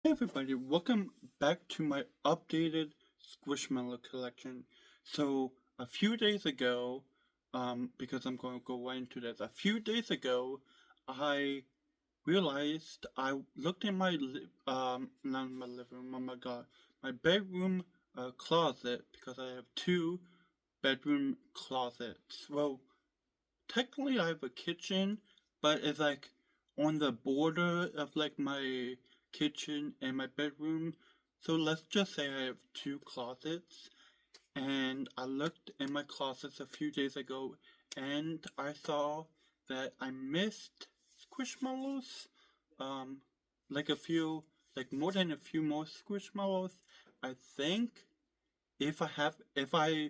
Hey everybody, welcome back to my updated Squishmallow collection. So, a few days ago, because I'm going to go right into this, a few days ago, I realized I looked in not in my living room, oh my god, my bedroom closet, because I have two bedroom closets. Well, technically I have a kitchen, but it's like on the border of like my kitchen and my bedroom. So let's just say I have two closets, and I looked in my closets a few days ago and I saw that I missed squishmallows. Um, like a few, like more than a few more squishmallows. I think if I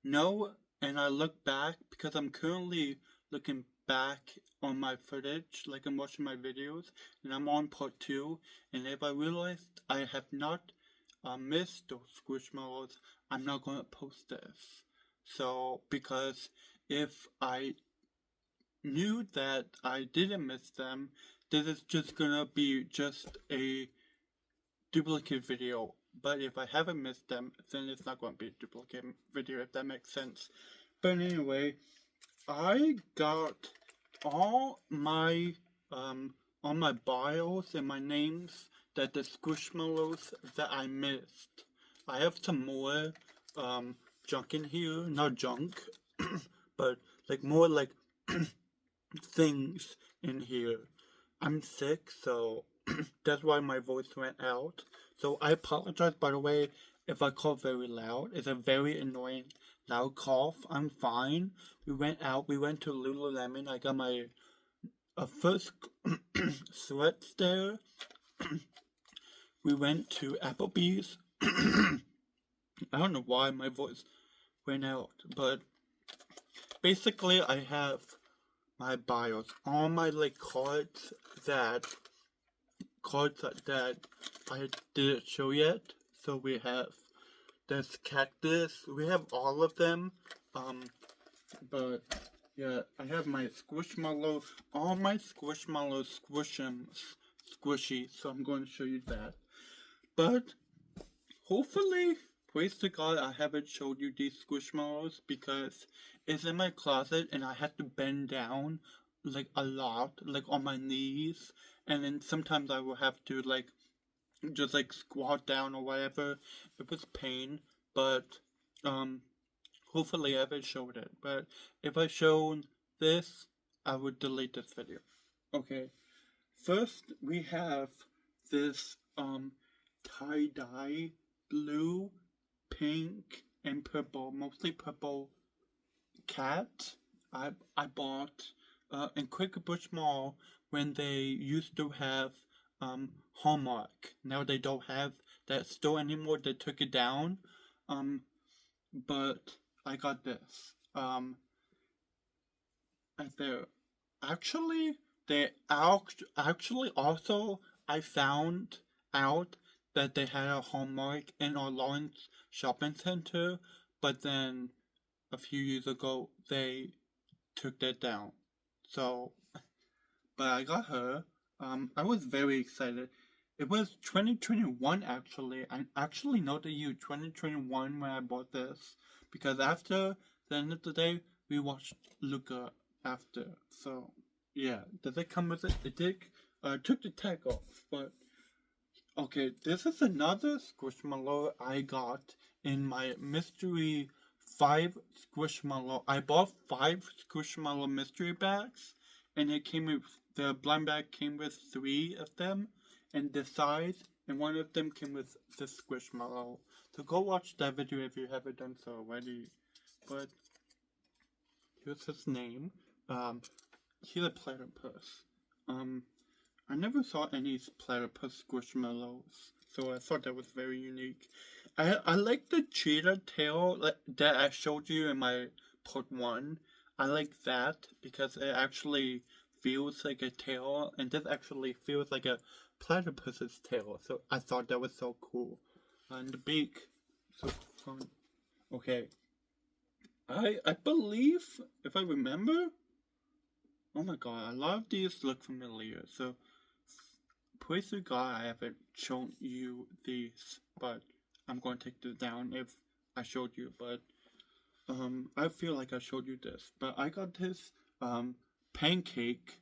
no, and I look back because I'm currently looking back on my footage, like I'm watching my videos, and I'm on part two. And if I realized I have not missed those squishmallows, I'm not going to post this. So, because if I knew that I didn't miss them, this is just gonna be just a duplicate video. But if I haven't missed them, then it's not going to be a duplicate video, if that makes sense. But anyway, I got all my all my bios and my names that the Squishmallows that I missed. I have some more junk in here, not junk, but like more like things in here. I'm sick, so that's why my voice went out. So I apologize, by the way, if I cough very loud. It's a very annoying loud cough. I'm fine. We went out. We went to Lululemon. I got my first sweats there. We went to Applebee's. I don't know why my voice went out, but basically I have my bios, all my like that cards that I didn't show yet. So we have this cactus. We have all of them. Um, but yeah, I have my Squishmallow, all my Squishmallow squishy. So I'm going to show you that. But hopefully, praise to God, I haven't showed you these Squishmallows because it's in my closet and I had to bend down like a lot, like on my knees, and then sometimes I will have to like just like squat down or whatever. It was pain, but um, hopefully I haven't showed it. But if I showed this, I would delete this video. Okay, first we have this tie-dye blue, pink, and purple, mostly purple cat. I bought in Quick Bush Mall when they used to have Hallmark. Now they don't have that store anymore. They took it down. Um, but I got this. And there actually actually also I found out that they had a Hallmark in our Lawrence shopping center, but then a few years ago they took that down. So, but I got her. I was very excited. It was 2021 actually. I actually know the year 2021 when I bought this because after the end of the day we watched Luca after. So yeah, does it come with it? It did. Took the tag off, but okay. This is another Squishmallow I got in my mystery 5 Squishmallow. I bought 5 Squishmallow mystery bags, and it came with the blind bag came with 3 of them, and the size, and one of them came with the Squishmallow. So go watch that video if you haven't done so already. But here's his name. Um, he's a platypus. Um, I never saw any platypus squishmallows, so I thought that was very unique. I like the cheetah tail that I showed you in my part 1. I like that because it actually feels like a tail, and this actually feels like a platypus's tail, so I thought that was so cool. And the beak, so fun. Okay, I believe, if I remember, oh my god, a lot of these look familiar. So praise to God I haven't shown you these, but I'm going to take this down if I showed you, but I feel like I showed you this, but I got this pancake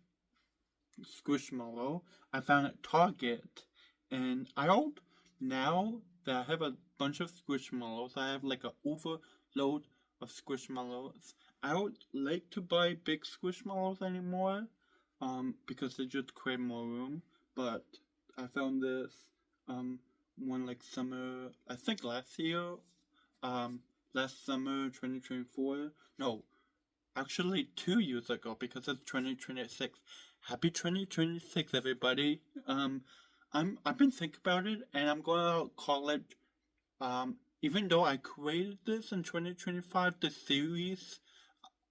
Squishmallow I found at Target, and I don't, now that I have a bunch of Squishmallows, I have like an overload of Squishmallows. I don't like to buy big Squishmallows anymore, because they just create more room, but I found this, one like summer, I think last year, last summer, 2024, no, actually 2 years ago, because it's 2026. Happy 2026, everybody. I've been thinking about it, and I'm gonna call it, even though I created this in 2025, the series,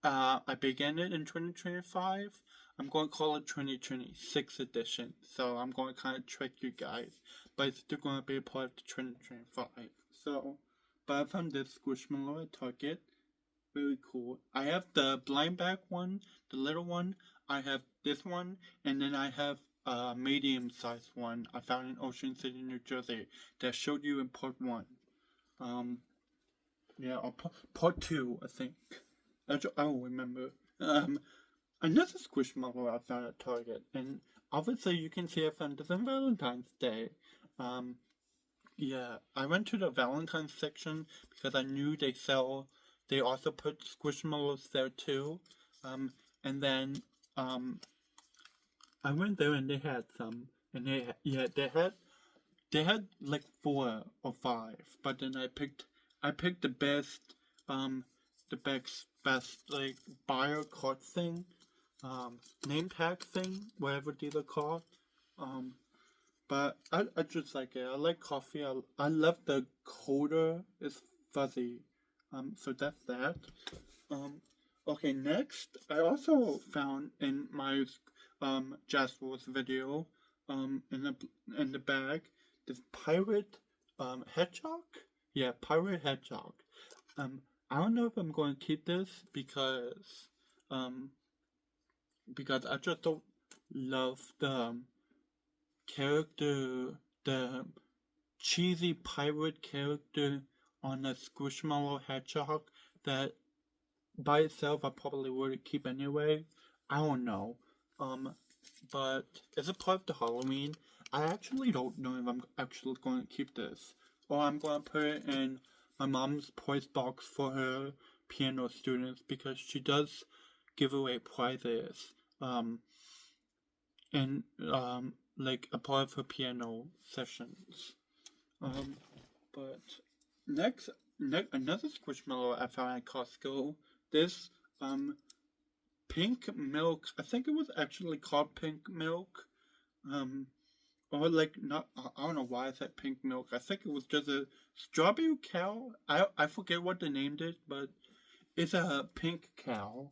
I began it in 2025, I'm going to call it 2026 edition. So I'm going to kind of trick you guys, but it's still going to be a part of the 2025. So, but I found this Squishmallow at Target. Very cool. I have the blind bag one, the little one. I have this one, and then I have a medium-sized one I found in Ocean City, New Jersey, that I showed you in part 1. Yeah, or part 2, I think. I don't remember. Another Squishmallow I found at Target, and obviously you can see I found this on Valentine's Day. Yeah, I went to the Valentine's section because I knew they also put Squishmallows there too. And then, I went there and they had some, and they had like 4 or 5, but then I picked the best, like buyer card thing, name tag thing, whatever these are called. But I just like it. I like coffee. I love the coder. It's fuzzy. So that's that. Okay, next, I also found in my Jazz Wars video, in the bag, this pirate hedgehog. Yeah, pirate hedgehog. I don't know if I'm going to keep this because I just don't love the character, the cheesy pirate character on a Squishmallow hedgehog that by itself I probably wouldn't keep anyway. I don't know. But it's a part of the Halloween. I actually don't know if I'm actually going to keep this, or I'm going to put it in my mom's prize box for her piano students, because she does give away prizes, and like a part of her piano sessions. But next, another Squishmallow I found at Costco. This pink milk. I think it was actually called pink milk. Or like not. I don't know why I said pink milk. I think it was just a strawberry cow. I forget what they named it, but it's a pink cow.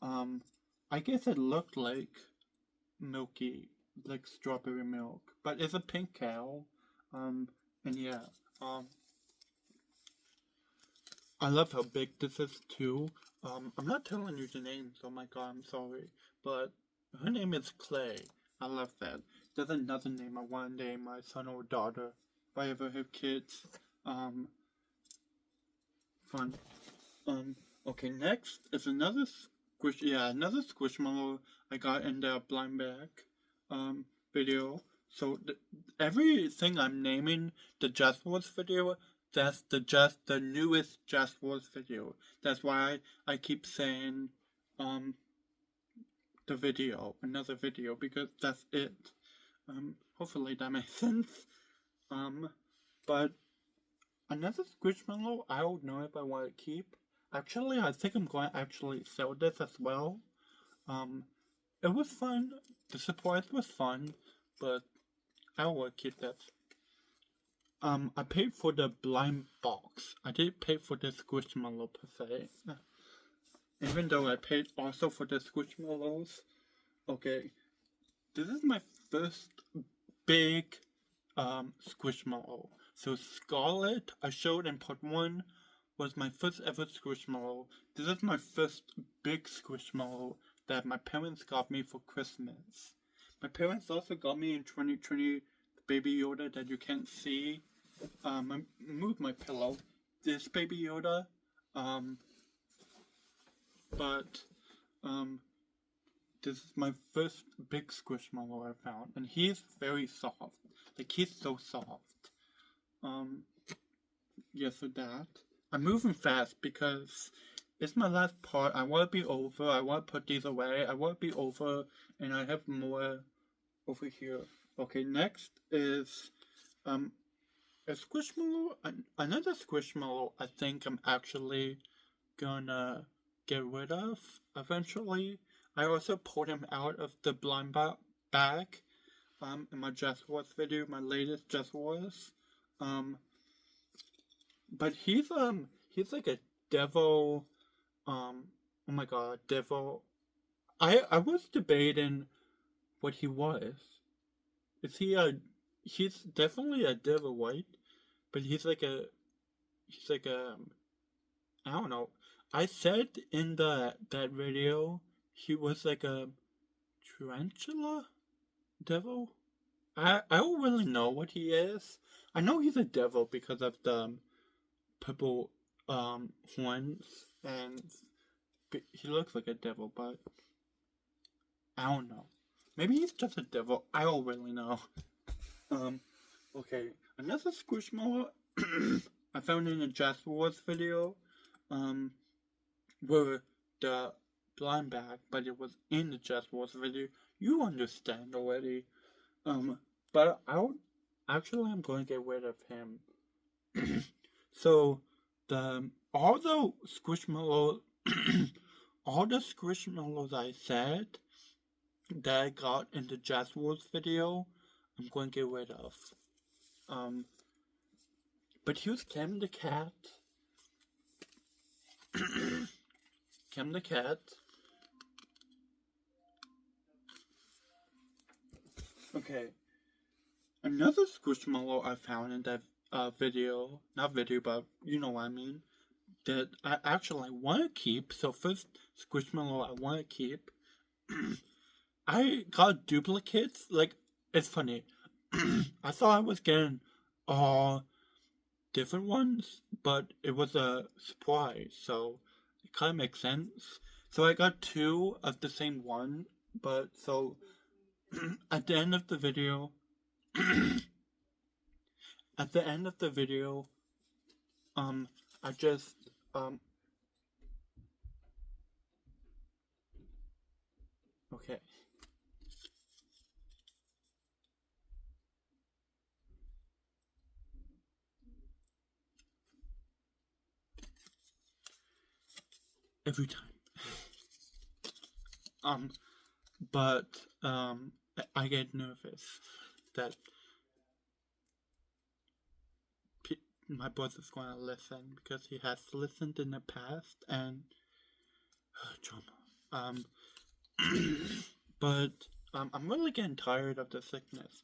I guess it looked like milky, like strawberry milk, but it's a pink cow. And yeah. I love how big this is too. I'm not telling you the names, oh my god, I'm sorry. But her name is Clay. I love that. There's another name I want to name my son or daughter if I ever have kids. Fun. Okay, next is another Squishmallow I got in the blind bag video. So everything I'm naming the Just Wars video, that's the newest Just Wars video. That's why I keep saying the video, another video, because that's it. Hopefully that makes sense. But another Squishmallow, I don't know if I want to keep. Actually, I think I'm going to actually sell this as well. It was fun. The surprise was fun, but I will keep that. I paid for the blind box. I didn't pay for the Squishmallow per se. Even though I paid also for the Squishmallows. Okay, this is my first big Squishmallow. So Scarlet, I showed in part 1, was my first ever Squishmallow. This is my first big Squishmallow that my parents got me for Christmas. My parents also got me in 2020 Baby Yoda that you can't see. I moved my pillow. This Baby Yoda. But this is my first big Squishmallow I found, and he's very soft. Like, he's so soft. Yeah, so that. I'm moving fast because it's my last part. I want to be over. I want to put these away. I want to be over, and I have more over here. Okay, next is a Squishmallow. Another Squishmallow I think I'm actually gonna get rid of eventually. I also pulled him out of the blind bag in my Just Wars video, my latest Just Wars. But he's like a devil. Oh my god, devil. I was debating what he was. Is he a? He's definitely a devil, right? But he's like a. He's like a. I don't know. I said in that video he was like a tarantula devil. I don't really know what he is. I know he's a devil because of the purple horns, and he looks like a devil, but I don't know. Maybe he's just a devil. I don't really know. Okay, another Squishmallow I found in a Just Wars video. Were the blind bag, but it was in the Just Wars video. You understand already. But I'm going to get rid of him. So all the Squishmallows I said that I got in the Just Wars video, I'm going to get rid of. But here's Cam the cat. Cam the cat. Okay. Another Squishmallow I found in that video, not video, but you know what I mean, that I actually want to keep. So first Squishmallow I want to keep. I got duplicates. Like, it's funny. I thought I was getting all different ones, but it was a surprise, so it kind of makes sense. So I got 2 of the same one, but so at the end of the video, I just okay. Every time. But I get nervous that my boss is going to listen because he has listened in the past and trauma. But I'm really getting tired of the sickness.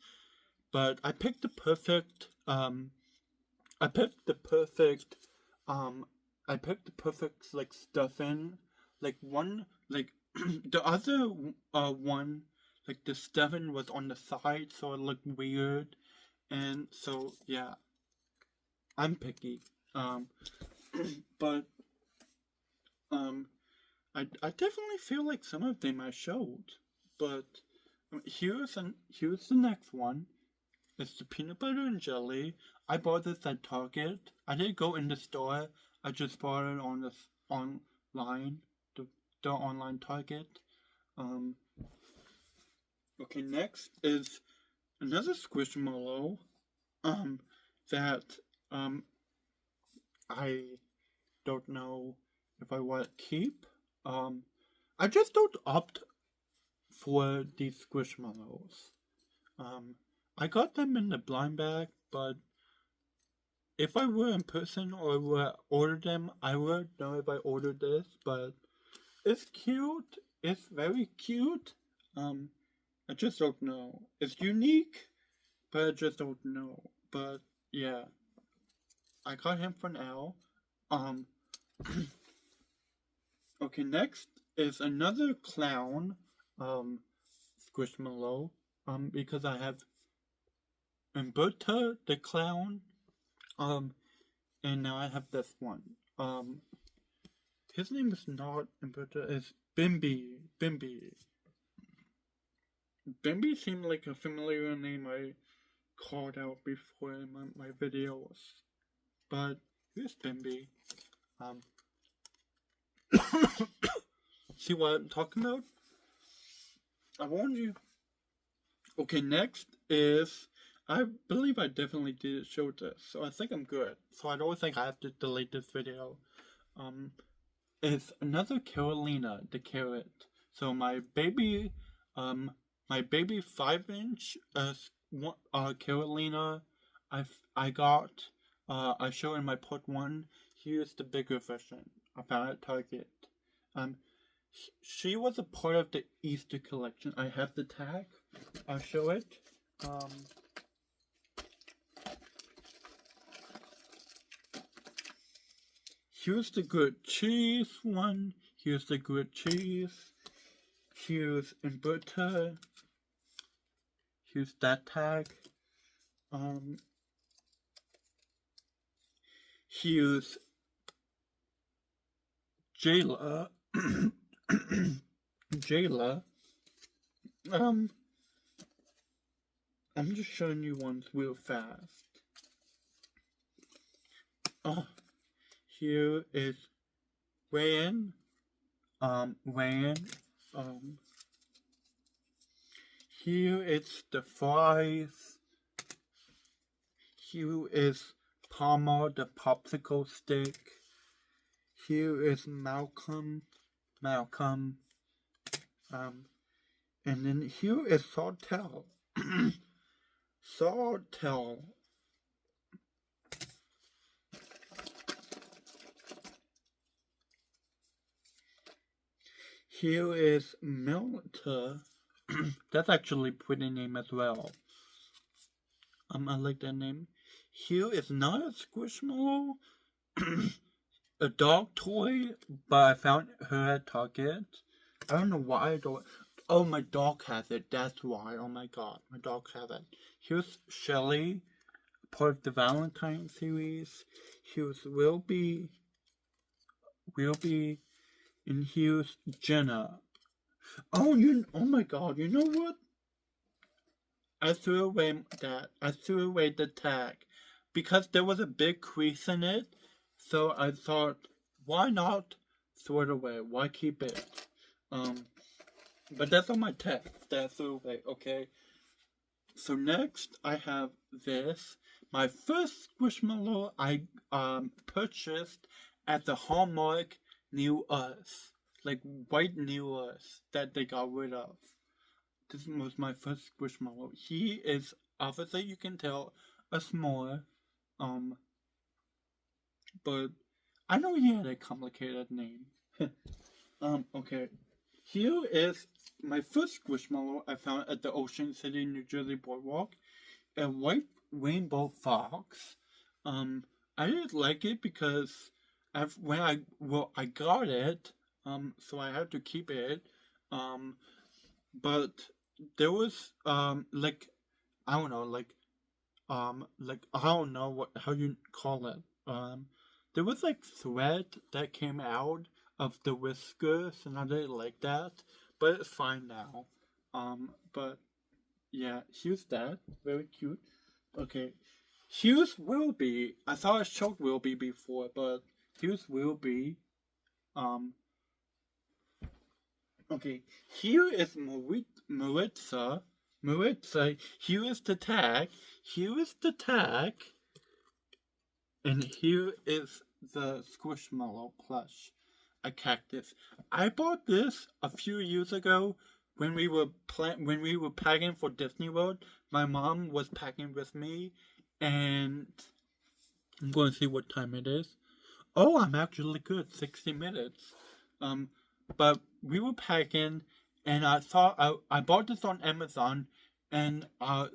But I picked the perfect like stuffing, like one, like the other one, like the stuffing was on the side, so it looked weird, and so yeah, I'm picky. But I definitely feel like some of them I showed, but here's the next one. It's the peanut butter and jelly. I bought this at Target. I didn't go in the store. I just bought it on the online, the online Target. Okay, next is another Squishmallow. That I don't know if I want to keep. I just don't opt for these Squishmallows. I got them in the blind bag, but if I were in person or were order them, I would know if I ordered this, but it's cute. It's very cute. I just don't know. It's unique, but I just don't know. But yeah, I got him for now. Okay, next is another clown, Squishmallow. because I have Umberto the clown, and now I have this one. His name is not Umberto, it's Bimby. Bimby. Bimby seemed like a familiar name I called out before in my videos. But here's Bimby. See what I'm talking about? I warned you. Okay, next is, I believe I definitely did show this, so I think I'm good. So I don't think I have to delete this video. It's another Carolina, the carrot. So my baby 5-inch Carolina, I got, I showed in my part 1. Here's the bigger version I found at Target. She was a part of the Easter collection. I have the tag. I'll show it. Here's the good cheese one. Here's the good cheese. Here's Umberto. Here's that tag. Here's Jayla. Jayla. I'm just showing you ones real fast. Oh, here is Ryan. Here it's the fries. Here is Palmer, the popsicle stick. Here is Malcolm. And then here is Sawtell. Sawtell. Here is Melta. That's actually a pretty name as well. I like that name. Here is not a Squishmallow. A dog toy, but I found her at Target. I don't know why I don't. Oh, my dog has it. That's why. Oh my god, my dog has it. Here's Shelly, part of the Valentine series. Here's Wilby, and here's Jenna. Oh my god, you know what? I threw away the tag because there was a big crease in it. So I thought, why not throw it away? Why keep it? But that's on my tag that I threw away, okay? So next I have this. My first Squishmallow I purchased at the Hallmark New Us. Like white New Us that they got rid of. This was my first Squishmallow. He is, obviously you can tell, a s'more. But I know he had a complicated name. Okay. Here is my first Squishmallow I found at the Ocean City, New Jersey boardwalk. A white rainbow fox. I didn't like it because I got it, so I had to keep it. But there was I don't know, I don't know how you call it. There was like thread that came out of the whiskers, and I didn't like that, but it's fine now. But yeah, here's that, very cute. Okay, here's Wilby. I thought I showed Wilby before, but here's Wilby. Okay, here is Maritza. Maritza, here is the tag. Here is the tag. And here is the Squishmallow plush, a cactus. I bought this a few years ago when we were packing for Disney World. My mom was packing with me, and I'm going to see what time it is. Oh, I'm actually good, 60 minutes. But we were packing, and I thought I bought this on Amazon, and I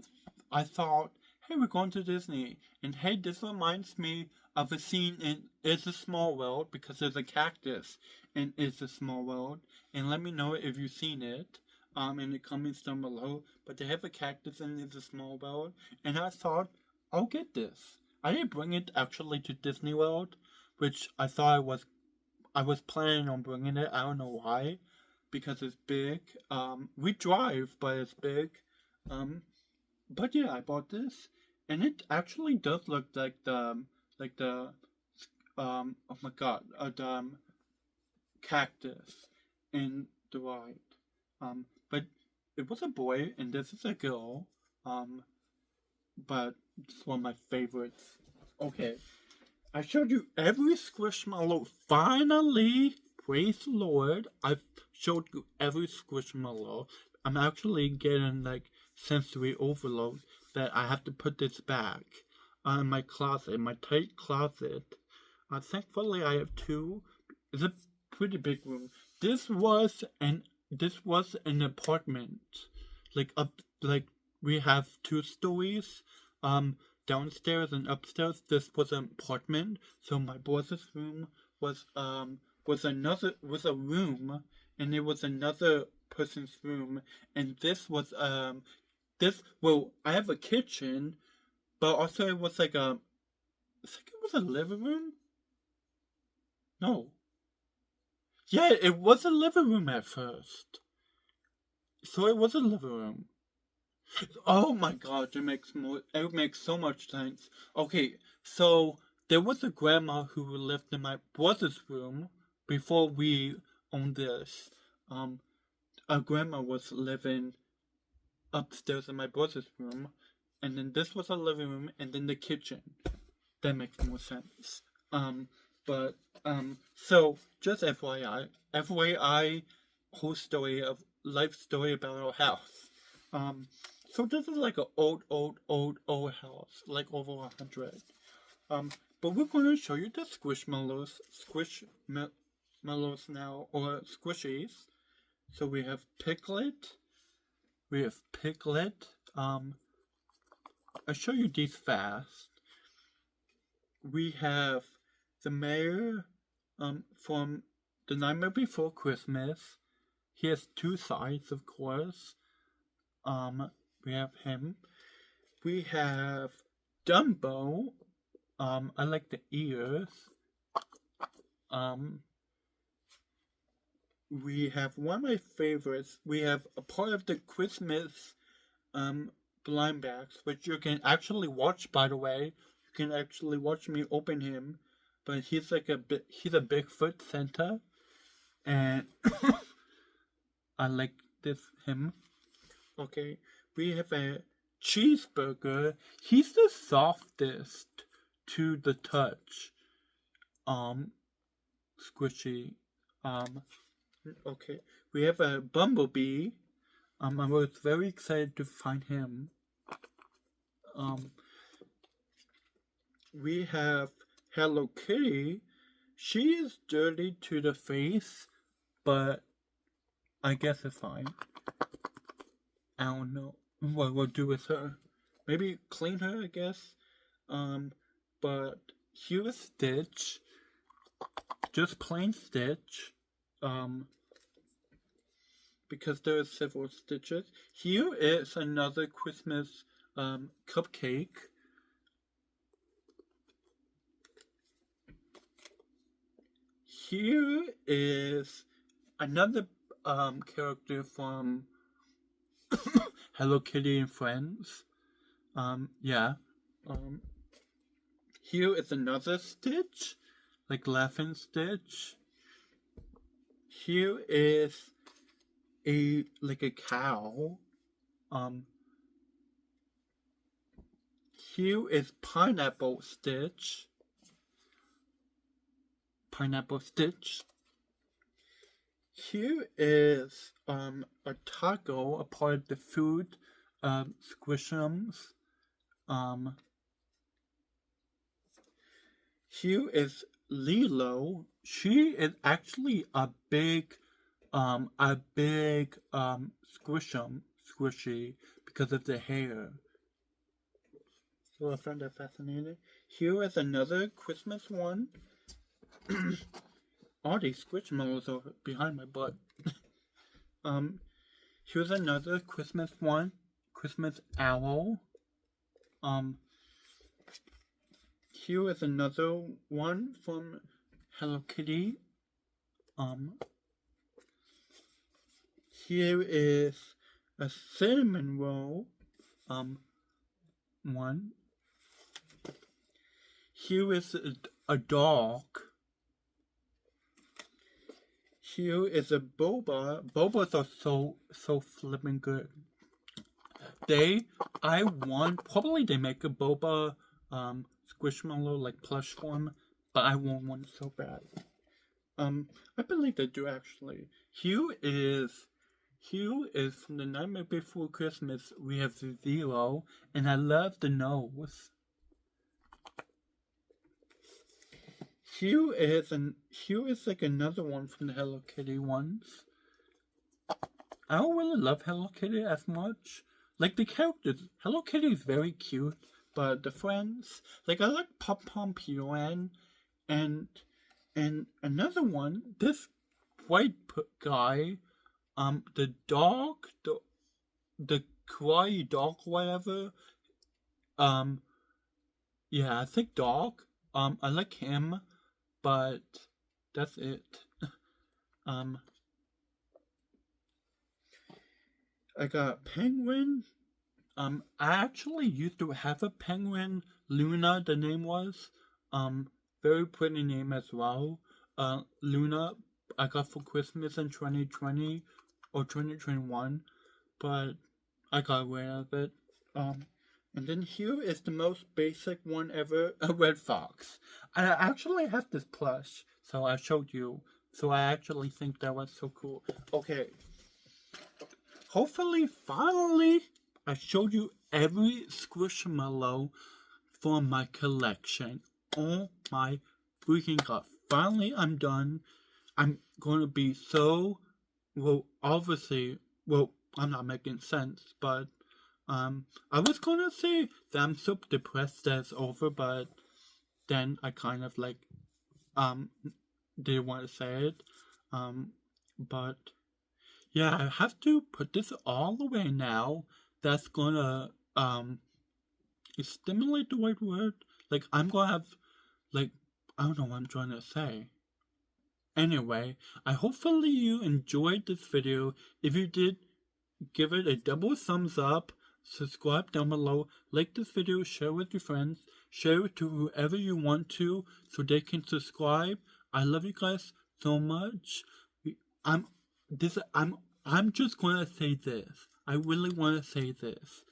thought, hey, we're going to Disney, and hey, this reminds me of a scene in It's a Small World, because there's a cactus in It's a Small World, and let me know if you've seen it. in the comments down below. But they have a cactus and it's a small world, and I thought I'll get this. I didn't bring it actually to Disney World, which I was planning on bringing it. I don't know why, because it's big. We drive, but it's big. Um, but yeah, I bought this, and it actually does look like the oh my god, the cactus in the ride. But it was a boy, and this is a girl. But it's one of my favorites. Okay, I showed you every Squishmallow. Finally, praise the Lord, I've showed you every Squishmallow. I'm actually getting like sensory overload that I have to put this back in my closet, my tight closet. Thankfully, I have two. It's a pretty big room. This was an apartment, like we have two stories, downstairs and upstairs. This was an apartment, so my boss's room was a room, and there was another person's room, and this was I have a kitchen, but also it was like a it was a living room. No. Yeah, it was a living room at first. So it was a living room. Oh my god, it makes so much sense. Okay, so there was a grandma who lived in my brother's room before we owned this. A grandma was living upstairs in my brother's room, and then this was a living room, and then the kitchen. That makes more sense. So just FYI, whole story of life story about our house. So this is like an old house, like over 100. But we're going to show you the Squishmallows now, or squishies. So we have Piglet. I'll show you these fast. We have the mayor from The Nightmare Before Christmas. He has two sides, of course. We have him. We have Dumbo. I like the ears. We have one of my favorites. We have a part of the Christmas blind bags, which you can actually watch, by the way. You can actually watch me open him. But he's a Bigfoot Santa, and I like him. Okay, we have a cheeseburger. He's the softest to the touch. Squishy. Okay, we have a bumblebee. I was very excited to find him. We have Hello Kitty. She is dirty to the face, but I guess it's fine. I don't know what we'll do with her. Maybe clean her, I guess. But here's Stitch. Just plain Stitch. Because there are several Stitches. Here is another Christmas cupcake. Here is another character from Hello Kitty and Friends. Here is another Stitch, like Laughing Stitch. Here is a cow. Here is Pineapple Stitch. Here is a taco, a part of the food Squishums. Here is Lilo. She is actually a big squishy because of the hair. So I found that fascinating. Here is another Christmas one. All these Squishmallows are behind my butt. Here's another Christmas one. Christmas owl. Here is another one from Hello Kitty. Here is a cinnamon roll. One. Here is a dog. Here is a boba. Bobas are so flippin' good. Probably they make a boba Squishmallow like plush form, but I want one so bad. I believe they do actually. Here is from the Nightmare Before Christmas. We have Zero, and I love the nose. Here is like another one from the Hello Kitty ones. I don't really love Hello Kitty as much. Like the characters, Hello Kitty is very cute, but the friends, like I like Pop Pom Piran, and another one, this white guy, the dog, the kawaii dog, whatever. Yeah, I think dog. I like him, but that's it. I got penguin. I actually used to have a penguin. Luna, the name was. Very pretty name as well. Luna, I got for Christmas in 2020 or 2021, but I got rid of it. And then here is the most basic one ever, a red fox. I actually have this plush, so I showed you. So I actually think that was so cool. Okay. Hopefully, finally, I showed you every Squishmallow from my collection. Oh my freaking god. Finally, I'm done. I'm going to be so, obviously, I'm not making sense, but, I was going to say that I'm so depressed that it's over, but then I kind of, like, didn't want to say it, but, yeah, I have to put this all away now. That's gonna, stimulate the right word? Like, I'm gonna have, like, I don't know what I'm trying to say. Anyway, hopefully you enjoyed this video. If you did, give it a double thumbs up, subscribe down below, like this video, share with your friends, share it to whoever you want to so they can subscribe. I love you guys so much. I'm just gonna say this. I really wanna say this.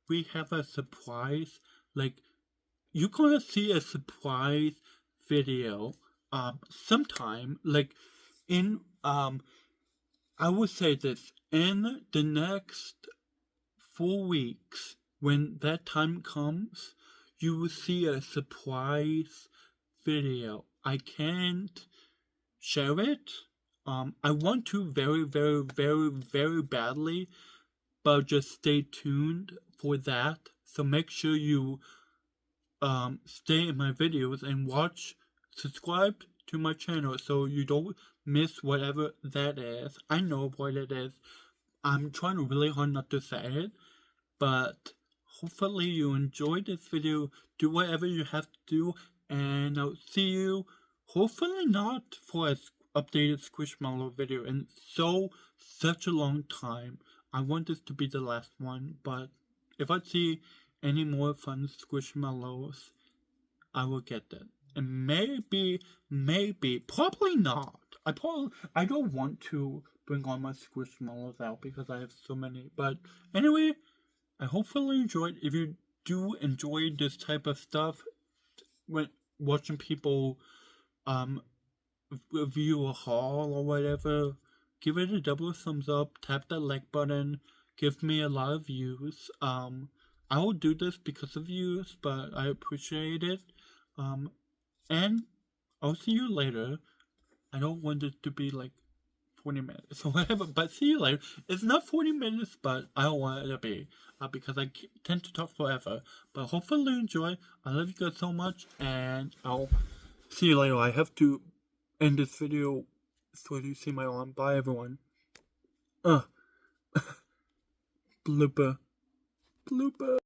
We have a surprise, like, you're gonna see a surprise video, sometime, like, in, I would say this, in the next 4 weeks, when that time comes, you will see a surprise video. I can't share it. I want to very, very, very, very badly, but just stay tuned for that. So make sure you stay in my videos and subscribe to my channel so you don't miss whatever that is. I know what it is. I'm trying really hard not to say it, but hopefully you enjoyed this video. Do whatever you have to do, and I'll see you, hopefully not for a updated Squishmallow video in such a long time. I want this to be the last one, but if I see any more fun Squishmallows, I will get that. And maybe, probably not. I don't want to bring all my Squishmallows out because I have so many. But anyway, I hopefully enjoyed. If you do enjoy this type of stuff, when watching people, review a haul or whatever, give it a double thumbs up, tap that like button, give me a lot of views. I will do this because of views, but I appreciate it. And I'll see you later. I don't want it to be like 40 minutes or whatever, but see you later. It's not 40 minutes, but I don't want it to be, because I tend to talk forever. But hopefully you enjoy. I love you guys so much, and I'll see you later. I have to end this video so you see my arm. Bye, everyone. Blooper. Blooper.